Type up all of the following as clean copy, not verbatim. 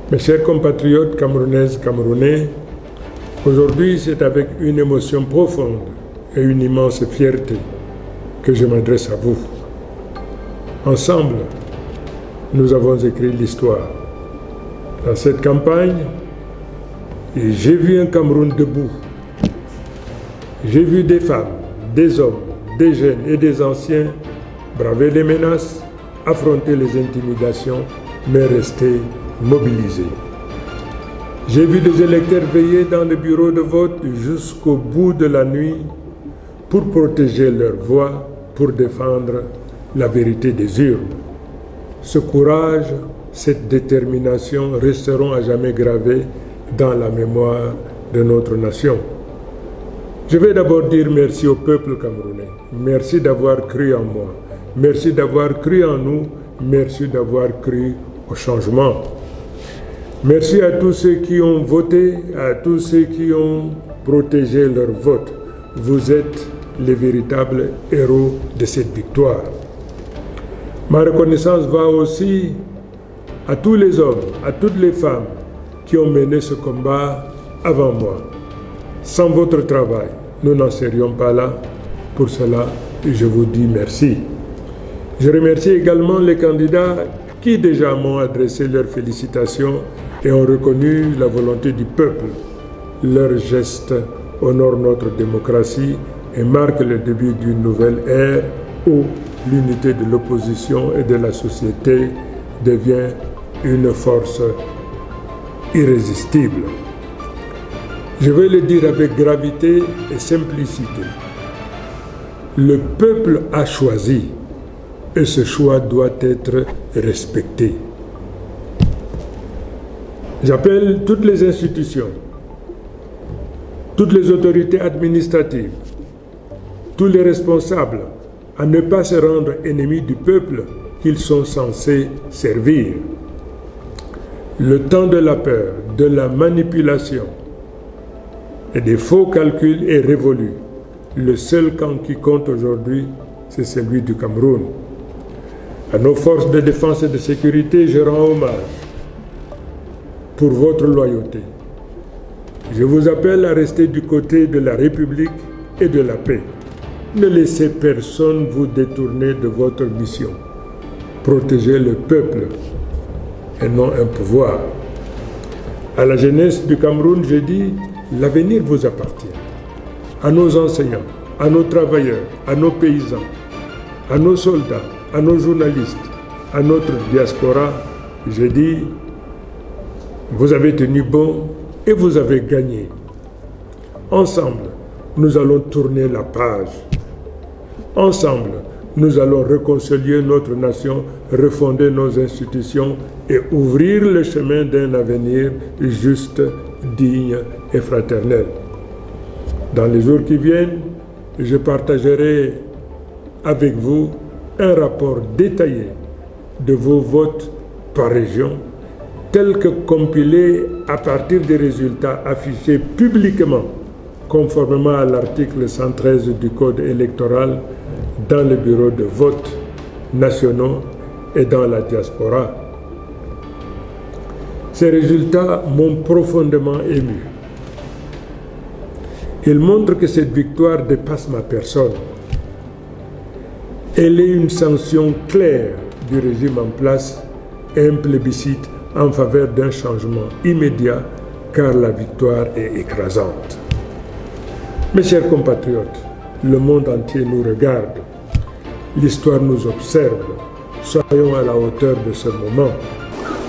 Mes chers compatriotes camerounaises, camerounais, aujourd'hui c'est avec une émotion profonde et une immense fierté que je m'adresse à vous. Ensemble, nous avons écrit l'histoire. Dans cette campagne, j'ai vu un Cameroun debout. J'ai vu des femmes, des hommes, des jeunes et des anciens braver les menaces, affronter les intimidations, mais rester mobilisés. J'ai vu des électeurs veiller dans le bureau de vote jusqu'au bout de la nuit pour protéger leur voix, pour défendre la vérité des urnes. Ce courage, cette détermination resteront à jamais gravés dans la mémoire de notre nation. Je vais d'abord dire merci au peuple camerounais. Merci d'avoir cru en moi. Merci d'avoir cru en nous. Merci d'avoir cru au changement. Merci à tous ceux qui ont voté, à tous ceux qui ont protégé leur vote. Vous êtes les véritables héros de cette victoire. Ma reconnaissance va aussi à tous les hommes, à toutes les femmes qui ont mené ce combat avant moi. Sans votre travail, nous n'en serions pas là. Pour cela, je vous dis merci. Je remercie également les candidats qui déjà m'ont adressé leurs félicitations et ont reconnu la volonté du peuple. Leurs gestes honorent notre démocratie et marquent le début d'une nouvelle ère où l'unité de l'opposition et de la société devient une force irrésistible. Je vais le dire avec gravité et simplicité. Le peuple a choisi et ce choix doit être respecté. J'appelle toutes les institutions, toutes les autorités administratives, tous les responsables à ne pas se rendre ennemis du peuple qu'ils sont censés servir. Le temps de la peur, de la manipulation et des faux calculs est révolu. Le seul camp qui compte aujourd'hui, c'est celui du Cameroun. À nos forces de défense et de sécurité, je rends hommage pour votre loyauté. Je vous appelle à rester du côté de la République et de la paix. Ne laissez personne vous détourner de votre mission. Protégez le peuple et non un pouvoir. À la jeunesse du Cameroun, je dis, l'avenir vous appartient. À nos enseignants, à nos travailleurs, à nos paysans, à nos soldats, à nos journalistes, à notre diaspora, je dis, vous avez tenu bon et vous avez gagné. Ensemble, nous allons tourner la page. Ensemble, nous allons réconcilier notre nation, refonder nos institutions et ouvrir le chemin d'un avenir juste, digne et fraternel. Dans les jours qui viennent, je partagerai avec vous un rapport détaillé de vos votes par région, tel que compilé à partir des résultats affichés publiquement, conformément à l'article 113 du Code électoral, dans les bureaux de vote nationaux et dans la diaspora. Ces résultats m'ont profondément ému. Ils montrent que cette victoire dépasse ma personne. Elle est une sanction claire du régime en place et un plébiscite en faveur d'un changement immédiat, car la victoire est écrasante. Mes chers compatriotes, le monde entier nous regarde. L'histoire nous observe. Soyons à la hauteur de ce moment.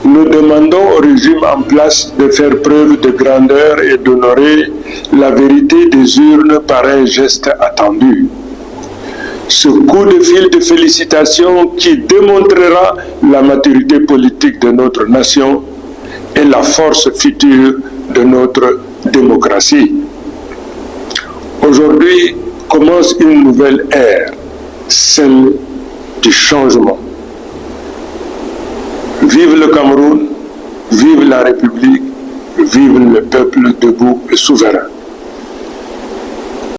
Nous demandons au régime en place de faire preuve de grandeur et d'honorer la vérité des urnes par un geste attendu. Ce coup de fil de félicitations qui démontrera la maturité politique de notre nation et la force future de notre démocratie. Aujourd'hui commence une nouvelle ère, celle du changement. Vive le Cameroun, vive la République, vive le peuple debout et souverain.